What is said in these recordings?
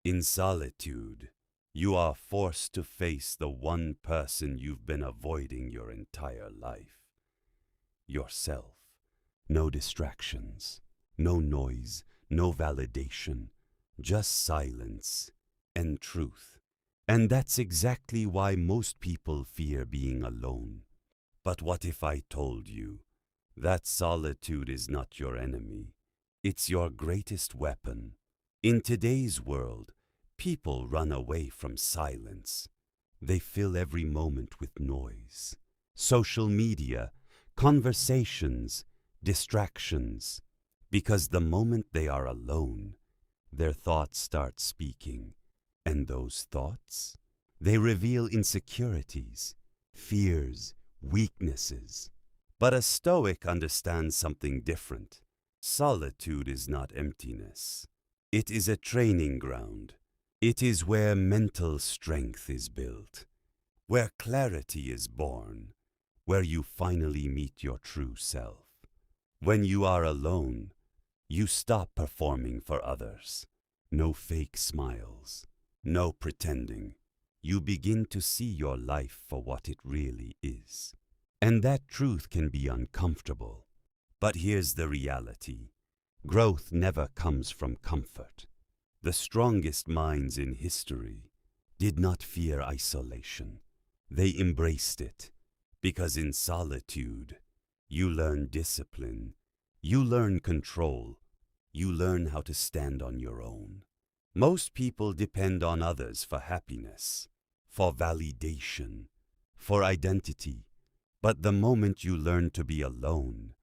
In solitude, you are forced to face the one person you've been avoiding your entire life. Yourself. No distractions, no noise, no validation, just silence and truth. And that's exactly why most people fear being alone. But what if I told you that solitude is not your enemy? It's your greatest weapon. In today's world, people run away from silence. They fill every moment with noise. Social media, conversations, distractions. Because the moment they are alone, their thoughts start speaking. And those thoughts? They reveal insecurities, fears, weaknesses. But a Stoic understands something different. Solitude is not emptiness. It is a training ground. It is where mental strength is built, where clarity is born, where you finally meet your true self. When you are alone, you stop performing for others. No fake smiles, no pretending. You begin to see your life for what it really is. And that truth can be uncomfortable. But here's the reality. Growth never comes from comfort. The strongest minds in history did not fear isolation. They embraced it, because in solitude, you learn discipline, you learn control, you learn how to stand on your own. Most people depend on others for happiness, for validation, for identity. But the moment you learn to be alone,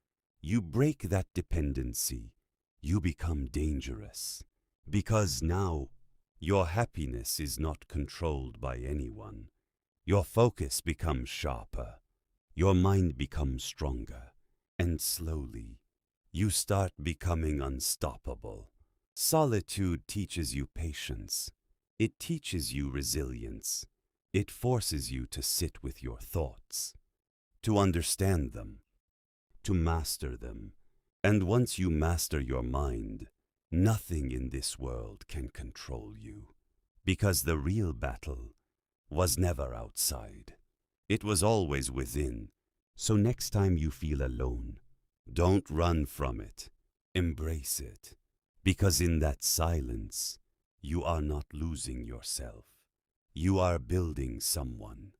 you break that dependency. You become dangerous. Because now, your happiness is not controlled by anyone. Your focus becomes sharper. Your mind becomes stronger. And slowly, you start becoming unstoppable. Solitude teaches you patience. It teaches you resilience. It forces you to sit with your thoughts, to understand them, to master them. And once you master your mind, nothing in this world can control you. Because the real battle was never outside. It was always within. So next time you feel alone, don't run from it. Embrace it. Because in that silence, you are not losing yourself. You are building someone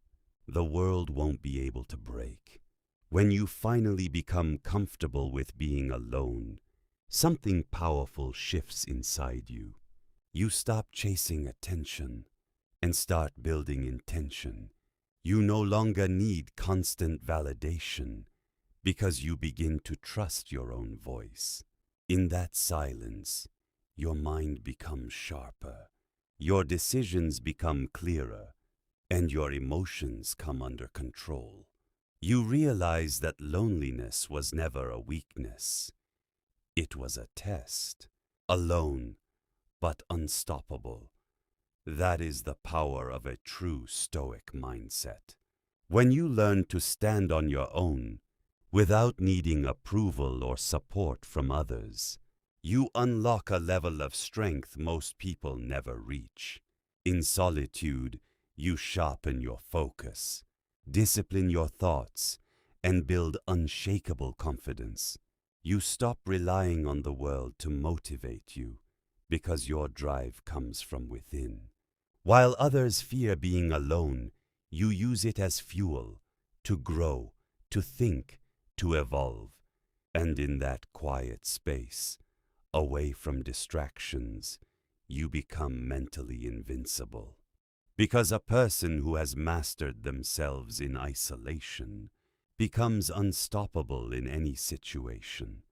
the world won't be able to break. When you finally become comfortable with being alone, something powerful shifts inside you. You stop chasing attention and start building intention. You no longer need constant validation because you begin to trust your own voice. In that silence, your mind becomes sharper, your decisions become clearer, and your emotions come under control. You realize that loneliness was never a weakness. It was a test, alone, but unstoppable. That is the power of a true Stoic mindset. When you learn to stand on your own, without needing approval or support from others, you unlock a level of strength most people never reach. In solitude, you sharpen your focus, discipline your thoughts, and build unshakable confidence. You stop relying on the world to motivate you, because your drive comes from within. While others fear being alone, you use it as fuel to grow, to think, to evolve. And in that quiet space, away from distractions, you become mentally invincible. Because a person who has mastered themselves in isolation becomes unstoppable in any situation.